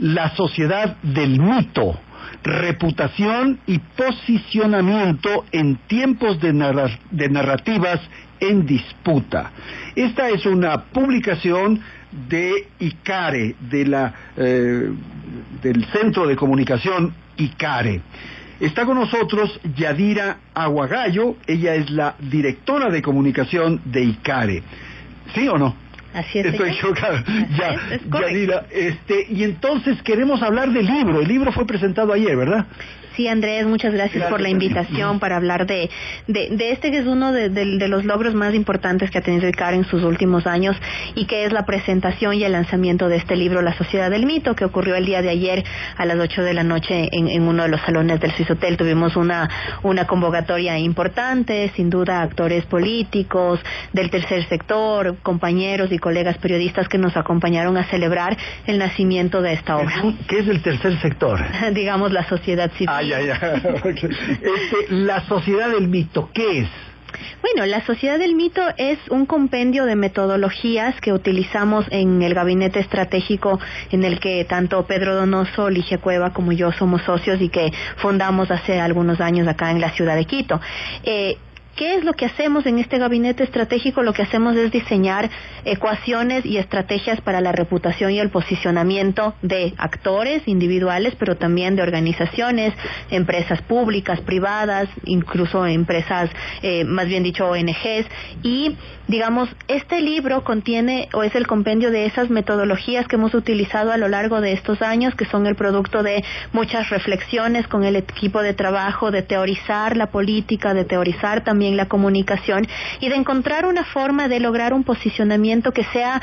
La sociedad del mito, reputación y posicionamiento en tiempos de narrativas en disputa. Esta es una publicación de ICARE, del Centro de Comunicación ICARE. Está con nosotros Yadira Aguagallo, ella es la directora de comunicación de ICARE. ¿Sí o no? Así es. Estoy chocado. Yadira, y entonces queremos hablar del libro. El libro fue presentado ayer, ¿verdad? Sí, Andrés, muchas gracias por la invitación para hablar de este que es uno de los logros más importantes que ha tenido ICARE en sus últimos años, y que es la presentación y el lanzamiento de este libro, La Sociedad del Mito, que ocurrió el día de ayer a las 8 de la noche en uno de los salones del Swiss Hotel. Tuvimos una convocatoria importante, sin duda actores políticos, del tercer sector, compañeros y colegas periodistas que nos acompañaron a celebrar el nacimiento de esta obra. ¿Qué es el tercer sector? Digamos, la sociedad civil. La Sociedad del Mito, ¿qué es? Bueno, la Sociedad del Mito es un compendio de metodologías que utilizamos en el gabinete estratégico en el que tanto Pedro Donoso, Ligia Cueva como yo somos socios y que fundamos hace algunos años acá en la ciudad de Quito. ¿Qué es lo que hacemos en este gabinete estratégico? Lo que hacemos es diseñar ecuaciones y estrategias para la reputación y el posicionamiento de actores individuales, pero también de organizaciones, empresas públicas, privadas, incluso empresas, más bien dicho ONGs. Y, digamos, este libro contiene o es el compendio de esas metodologías que hemos utilizado a lo largo de estos años, que son el producto de muchas reflexiones con el equipo de trabajo, de teorizar la política, de teorizar también la comunicación y de encontrar una forma de lograr un posicionamiento que sea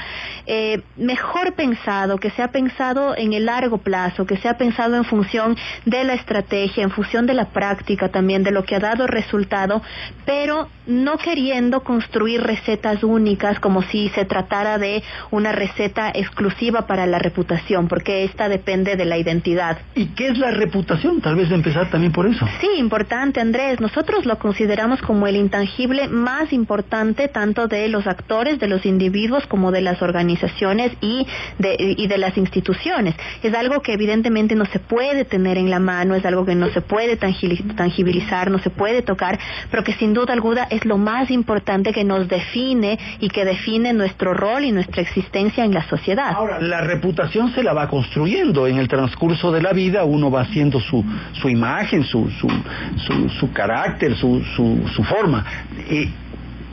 mejor pensado, que sea pensado en el largo plazo, que sea pensado en función de la estrategia, en función de la práctica también, de lo que ha dado resultado, pero no queriendo construir recetas únicas como si se tratara de una receta exclusiva para la reputación, porque esta depende de la identidad. ¿Y qué es la reputación? Tal vez empezar también por eso. Sí, importante, Andrés. Nosotros lo consideramos como el intangible más importante tanto de los actores, de los individuos, como de las organizaciones y de las instituciones. Es algo que evidentemente no se puede tener en la mano, es algo que no se puede tangibilizar, no se puede tocar, pero que sin duda alguna es lo más importante que nos define y que define nuestro rol y nuestra existencia en la sociedad. Ahora, la reputación se la va construyendo en el transcurso de la vida, uno va haciendo su imagen, su carácter, su forma.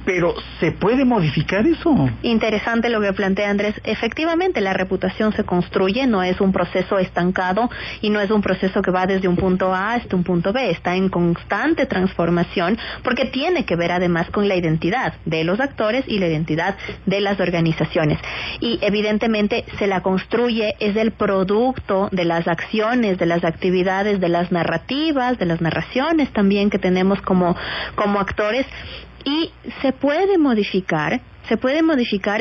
Pero ¿se puede modificar eso? Interesante lo que plantea Andrés. Efectivamente, la reputación se construye, no es un proceso estancado y no es un proceso que va desde un punto A hasta un punto B. Está en constante transformación porque tiene que ver además con la identidad de los actores y la identidad de las organizaciones. Y evidentemente se la construye, es el producto de las acciones, de las actividades, de las narrativas, de las narraciones también que tenemos como actores. Y se puede modificar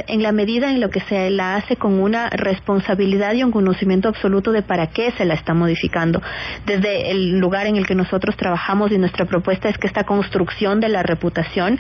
en la medida en lo que se la hace con una responsabilidad y un conocimiento absoluto de para qué se la está modificando. Desde el lugar en el que nosotros trabajamos y nuestra propuesta es que esta construcción de la reputación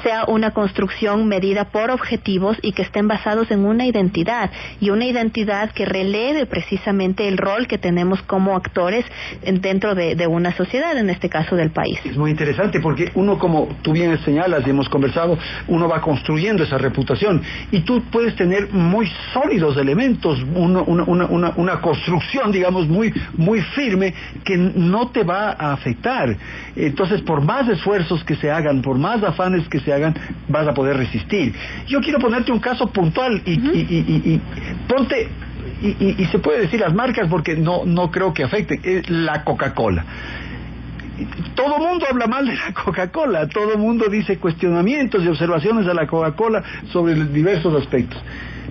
sea una construcción medida por objetivos y que estén basados en una identidad, y una identidad que releve precisamente el rol que tenemos como actores dentro de una sociedad, en este caso del país. Es muy interesante porque uno, como tú bien señalas y hemos conversado, uno va construyendo esa reputación y tú puedes tener muy sólidos elementos, una construcción, digamos, muy firme que no te va a afectar. Entonces, por más esfuerzos que se hagan, por más afanes que se hagan, vas a poder resistir. Yo quiero ponerte un caso puntual y ponte, y se puede decir las marcas porque no creo que afecte, la Coca-Cola. Todo el mundo habla mal de la Coca-Cola, todo el mundo dice cuestionamientos y observaciones a la Coca-Cola sobre diversos aspectos.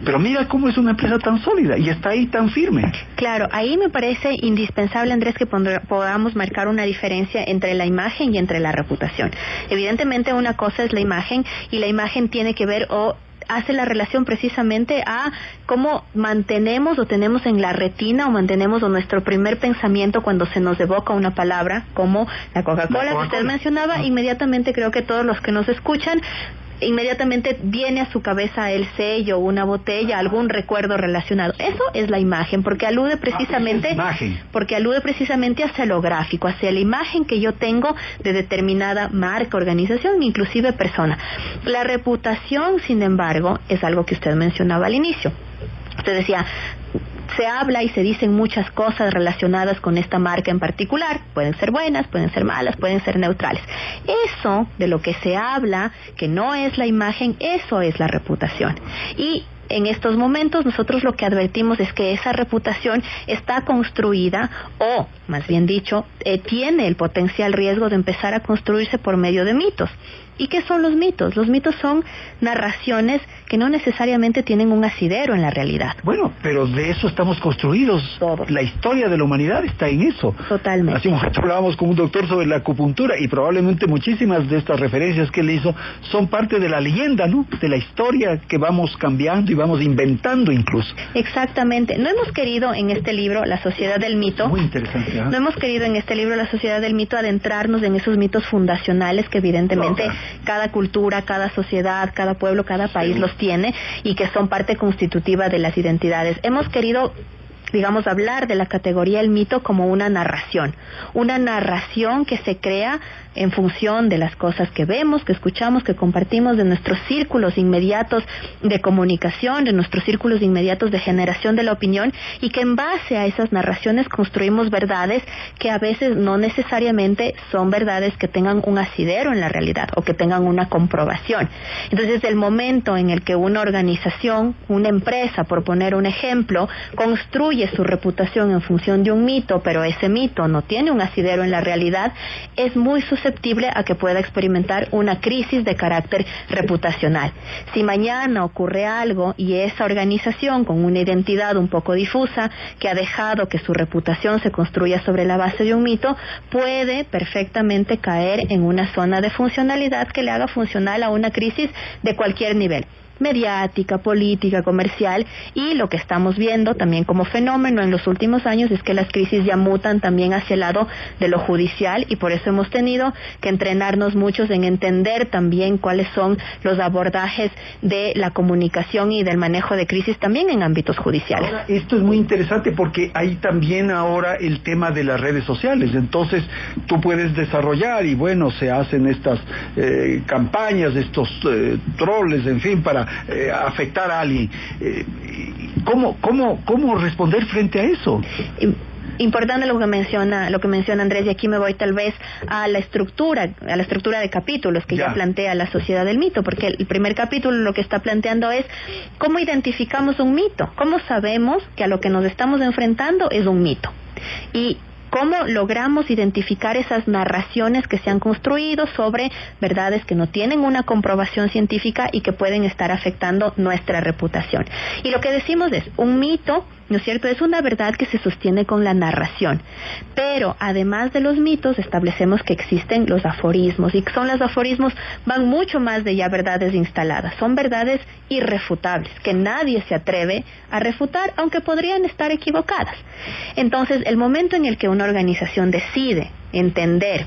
Pero mira cómo es una empresa tan sólida y está ahí tan firme. Claro, ahí me parece indispensable, Andrés, que podamos marcar una diferencia entre la imagen y entre la reputación. Evidentemente una cosa es la imagen, y la imagen tiene que ver hace la relación precisamente a cómo mantenemos o tenemos en la retina o mantenemos nuestro primer pensamiento cuando se nos evoca una palabra como la Coca-Cola que usted mencionaba. Inmediatamente creo que todos los que nos escuchan inmediatamente viene a su cabeza el sello, una botella, algún recuerdo relacionado. Eso es la imagen, porque alude precisamente hacia lo gráfico, hacia la imagen que yo tengo de determinada marca, organización, inclusive persona. La reputación, sin embargo, es algo que usted mencionaba al inicio. Usted decía, se habla y se dicen muchas cosas relacionadas con esta marca en particular, pueden ser buenas, pueden ser malas, pueden ser neutrales. Eso de lo que se habla, que no es la imagen, eso es la reputación. Y en estos momentos nosotros lo que advertimos es que esa reputación está construida, o más bien dicho, tiene el potencial riesgo de empezar a construirse por medio de mitos. ¿Y qué son los mitos? Los mitos son narraciones que no necesariamente tienen un asidero en la realidad. Bueno, pero de eso estamos construidos. Todos. La historia de la humanidad está en eso. Totalmente. Hace un momento hablábamos con un doctor sobre la acupuntura y probablemente muchísimas de estas referencias que él hizo son parte de la leyenda, ¿no? De la historia que vamos cambiando y vamos inventando incluso. Exactamente. No hemos querido en este libro, La Sociedad del Mito, muy interesante, ¿eh? No hemos querido en este libro, La Sociedad del Mito, adentrarnos en esos mitos fundacionales que evidentemente cada cultura, cada sociedad, cada pueblo, cada país los tiene y que son parte constitutiva de las identidades. Hemos querido, digamos, hablar de la categoría del mito como una narración que se crea en función de las cosas que vemos, que escuchamos, que compartimos, de nuestros círculos inmediatos de comunicación, de nuestros círculos inmediatos de generación de la opinión, y que en base a esas narraciones construimos verdades que a veces no necesariamente son verdades que tengan un asidero en la realidad o que tengan una comprobación. Entonces, desde el momento en el que una organización, una empresa, por poner un ejemplo, construye su reputación en función de un mito, pero ese mito no tiene un asidero en la realidad, es muy susceptible a que pueda experimentar una crisis de carácter reputacional. Si mañana ocurre algo y esa organización con una identidad un poco difusa, que ha dejado que su reputación se construya sobre la base de un mito, puede perfectamente caer en una zona de funcionalidad que le haga funcional a una crisis de cualquier nivel, mediática, política, comercial, y lo que estamos viendo también como fenómeno en los últimos años es que las crisis ya mutan también hacia el lado de lo judicial, y por eso hemos tenido que entrenarnos muchos en entender también cuáles son los abordajes de la comunicación y del manejo de crisis también en ámbitos judiciales. Ahora, esto es muy interesante porque hay también ahora el tema de las redes sociales. Entonces tú puedes desarrollar, y bueno, se hacen estas campañas, estos troles, en fin, para afectar a alguien. ¿Cómo responder frente a eso? Importante lo que menciona Andrés, y aquí me voy tal vez a la estructura de capítulos que ya plantea La Sociedad del Mito, porque el primer capítulo lo que está planteando es cómo identificamos un mito, cómo sabemos que a lo que nos estamos enfrentando es un mito, y cómo logramos identificar esas narraciones que se han construido sobre verdades que no tienen una comprobación científica y que pueden estar afectando nuestra reputación. Y lo que decimos es, un mito, ¿no es cierto?, es una verdad que se sostiene con la narración, pero además de los mitos establecemos que existen los aforismos, y que son los aforismos, van mucho más de ya verdades instaladas, son verdades irrefutables, que nadie se atreve a refutar, aunque podrían estar equivocadas. Entonces, el momento en el que una organización decide entender,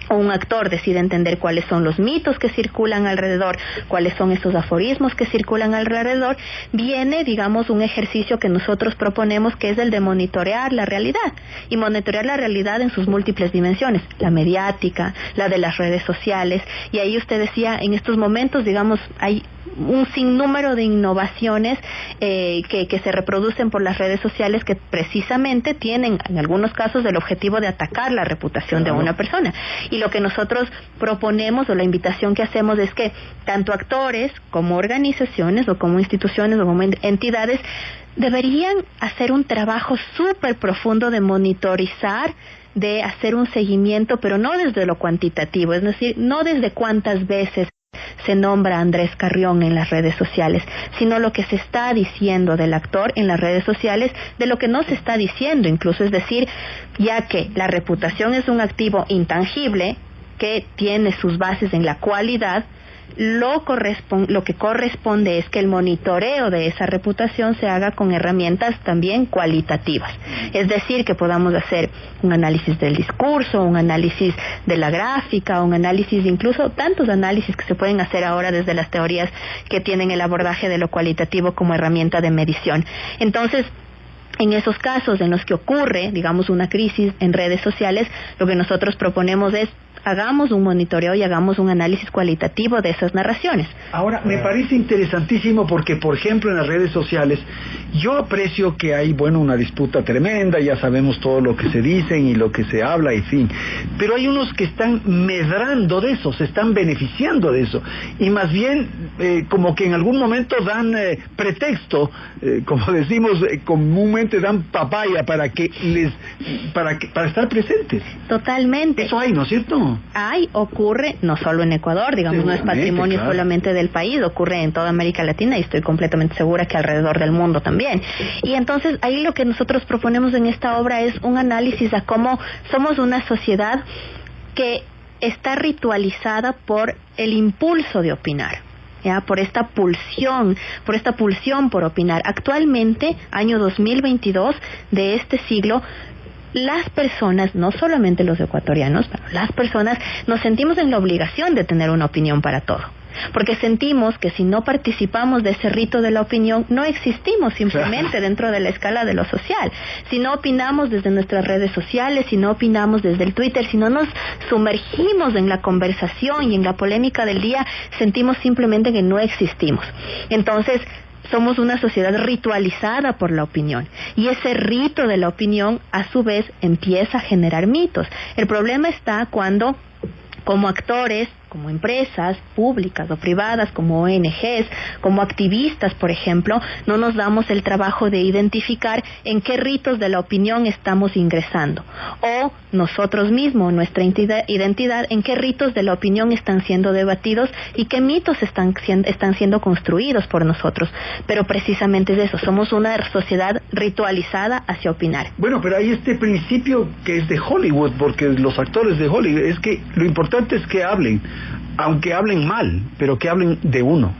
o un actor decide entender cuáles son los mitos que circulan alrededor, cuáles son esos aforismos que circulan alrededor, viene, digamos, un ejercicio que nosotros proponemos, que es el de monitorear la realidad, y monitorear la realidad en sus múltiples dimensiones, la mediática, la de las redes sociales, y ahí usted decía, en estos momentos, digamos, hay un sinnúmero de innovaciones que se reproducen por las redes sociales, que precisamente tienen, en algunos casos, el objetivo de atacar la reputación de una persona. Y lo que nosotros proponemos, o la invitación que hacemos, es que tanto actores como organizaciones, o como instituciones, o como entidades, deberían hacer un trabajo súper profundo de monitorizar, de hacer un seguimiento, pero no desde lo cuantitativo, es decir, no desde cuántas veces se nombra a Andrés Carrión en las redes sociales, sino lo que se está diciendo del actor en las redes sociales, de lo que no se está diciendo incluso, es decir, ya que la reputación es un activo intangible que tiene sus bases en la cualidad, lo que corresponde es que el monitoreo de esa reputación se haga con herramientas también cualitativas, es decir, que podamos hacer un análisis del discurso, un análisis de la gráfica, un análisis, incluso tantos análisis que se pueden hacer ahora desde las teorías que tienen el abordaje de lo cualitativo como herramienta de medición. Entonces, en esos casos en los que ocurre, digamos, una crisis en redes sociales, lo que nosotros proponemos es hagamos un monitoreo y hagamos un análisis cualitativo de esas narraciones. Ahora, me parece interesantísimo porque, por ejemplo, en las redes sociales, yo aprecio que hay, bueno, una disputa tremenda, ya sabemos todo lo que se dicen y lo que se habla, en fin, pero hay unos que están medrando de eso, se están beneficiando de eso, y más bien, como que en algún momento dan pretexto, como decimos comúnmente, dan papaya para estar presentes. Totalmente. Eso hay, ¿no es cierto? Ocurre no solo en Ecuador, digamos, no es patrimonio solamente del país, ocurre en toda América Latina y estoy completamente segura que alrededor del mundo también. Y entonces ahí lo que nosotros proponemos en esta obra es un análisis a cómo somos una sociedad que está ritualizada por el impulso de opinar. ¿Ya? Por esta pulsión por opinar. Actualmente, año 2022 de este siglo, las personas, no solamente los ecuatorianos, pero las personas nos sentimos en la obligación de tener una opinión para todo. Porque sentimos que si no participamos de ese rito de la opinión, no existimos simplemente dentro de la escala de lo social. Si no opinamos desde nuestras redes sociales, si no opinamos desde el Twitter, si no nos sumergimos en la conversación y en la polémica del día, sentimos simplemente que no existimos. Entonces, somos una sociedad ritualizada por la opinión y ese rito de la opinión a su vez empieza a generar mitos. El problema está cuando, como actores, como empresas públicas o privadas, como ONGs, como activistas, por ejemplo, no nos damos el trabajo de identificar en qué ritos de la opinión estamos ingresando, o nosotros mismos, nuestra identidad, en qué ritos de la opinión están siendo debatidos y qué mitos están siendo construidos por nosotros. Pero precisamente es eso, somos una sociedad ritualizada hacia opinar. Bueno, pero hay este principio que es de Hollywood, porque los actores de Hollywood, es que lo importante es que hablen, aunque hablen mal, pero que hablen de uno.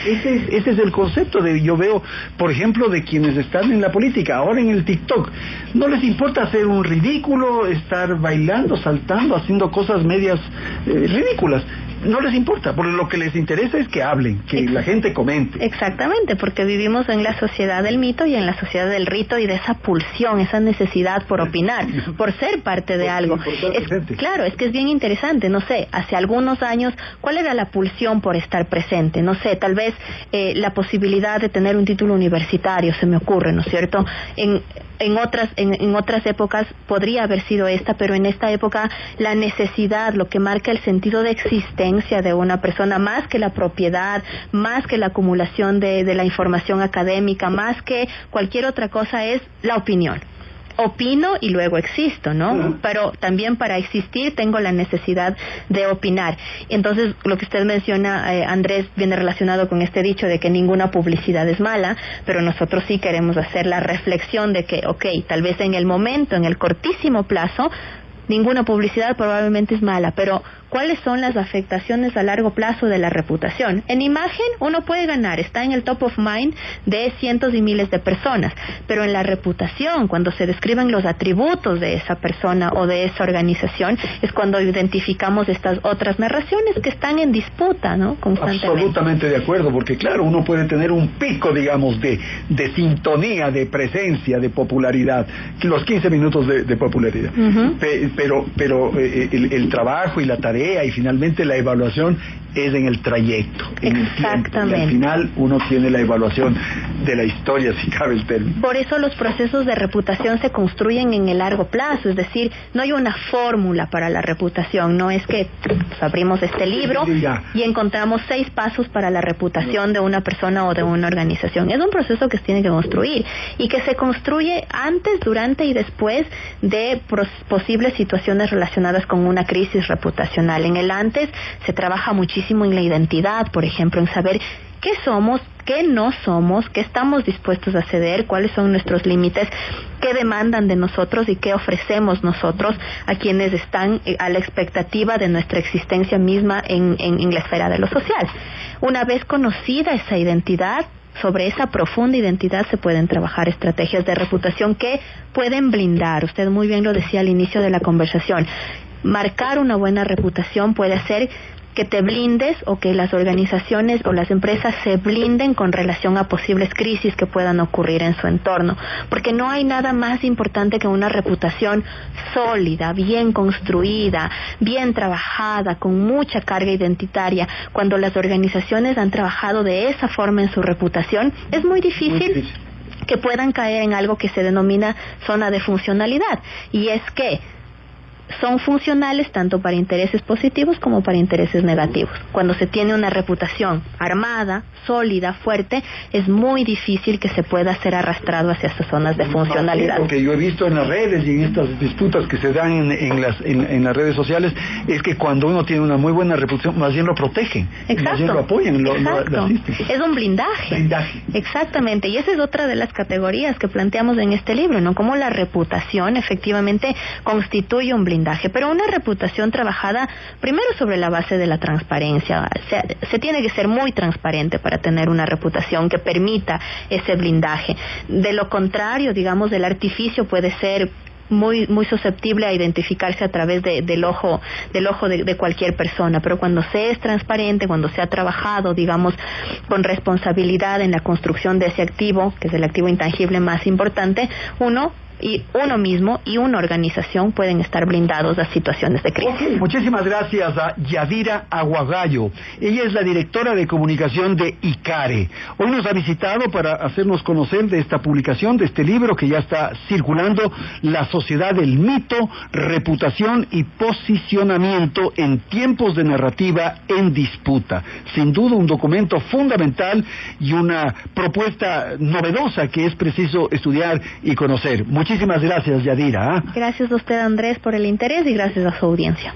Ese es el concepto yo veo, por ejemplo, de quienes están en la política, ahora en el TikTok. No les importa hacer un ridículo, estar bailando, saltando, haciendo cosas medias ridículas. No les importa, porque lo que les interesa es que hablen, que la gente comente. Exactamente, porque vivimos en la sociedad del mito y en la sociedad del rito y de esa pulsión, esa necesidad por opinar, por ser parte de algo. Claro, es que es bien interesante, no sé, hace algunos años, ¿cuál era la pulsión por estar presente? No sé, tal vez la posibilidad de tener un título universitario, se me ocurre, ¿no es cierto? En otras épocas podría haber sido esta, pero en esta época la necesidad, lo que marca el sentido de existencia de una persona, más que la propiedad, más que la acumulación de la información académica, más que cualquier otra cosa, es la opinión. Opino y luego existo, ¿no? Pero también para existir tengo la necesidad de opinar. Entonces, lo que usted menciona, Andrés, viene relacionado con este dicho de que ninguna publicidad es mala, pero nosotros sí queremos hacer la reflexión de que, tal vez en el momento, en el cortísimo plazo, ninguna publicidad probablemente es mala, pero ¿cuáles son las afectaciones a largo plazo de la reputación? En imagen uno puede ganar, está en el top of mind de cientos y miles de personas, pero en la reputación, cuando se describen los atributos de esa persona o de esa organización, es cuando identificamos estas otras narraciones que están en disputa, ¿no? Constantemente. Absolutamente de acuerdo, porque claro, uno puede tener un pico, digamos, de sintonía, de presencia, de popularidad, los 15 minutos de popularidad. Pero el trabajo y la tarea y finalmente la evaluación es en el trayecto, en el tiempo, y al final uno tiene la evaluación de la historia, si cabe el término. Por eso los procesos de reputación se construyen en el largo plazo, es decir, no hay una fórmula para la reputación, no es que abrimos este libro y encontramos 6 pasos para la reputación de una persona o de una organización. Es un proceso que se tiene que construir y que se construye antes, durante y después de posibles situaciones relacionadas con una crisis reputacional. En el antes se trabaja muchísimo en la identidad, por ejemplo, en saber qué somos, qué no somos, qué estamos dispuestos a ceder, cuáles son nuestros límites, qué demandan de nosotros y qué ofrecemos nosotros a quienes están a la expectativa de nuestra existencia misma en la esfera de lo social. Una vez conocida esa identidad, sobre esa profunda identidad se pueden trabajar estrategias de reputación que pueden blindar. Usted muy bien lo decía al inicio de la conversación. Marcar una buena reputación puede hacer que te blindes o que las organizaciones o las empresas se blinden con relación a posibles crisis que puedan ocurrir en su entorno, porque no hay nada más importante que una reputación sólida, bien construida, bien trabajada, con mucha carga identitaria. Cuando las organizaciones han trabajado de esa forma en su reputación, es muy difícil que puedan caer en algo que se denomina zona de funcionalidad, y es que son funcionales tanto para intereses positivos como para intereses negativos. Cuando se tiene una reputación armada, sólida, fuerte, es muy difícil que se pueda ser arrastrado hacia esas zonas de funcionalidad. Lo que yo he visto en las redes y en estas disputas que se dan en las redes sociales es que cuando uno tiene una muy buena reputación, más bien lo protegen, exacto, más bien lo apoyan, lo asisten. Es un blindaje. Exactamente, y esa es otra de las categorías que planteamos en este libro, ¿no? Cómo la reputación efectivamente constituye un blindaje, pero una reputación trabajada primero sobre la base de la transparencia. Se tiene que ser muy transparente para tener una reputación que permita ese blindaje. De lo contrario, digamos, el artificio puede ser muy susceptible a identificarse a través del ojo de cualquier persona, pero cuando se es transparente, cuando se ha trabajado, digamos, con responsabilidad en la construcción de ese activo, que es el activo intangible más importante, uno mismo y una organización pueden estar blindados a situaciones de crisis. Okay, muchísimas gracias a Yadira Aguagallo. Ella es la directora de comunicación de ICARE. Hoy nos ha visitado para hacernos conocer de esta publicación, de este libro que ya está circulando, La sociedad del mito, reputación y posicionamiento en tiempos de narrativa en disputa. Sin duda un documento fundamental y una propuesta novedosa que es preciso estudiar y conocer. Muchísimas gracias, Yadira. Gracias a usted, Andrés, por el interés y gracias a su audiencia.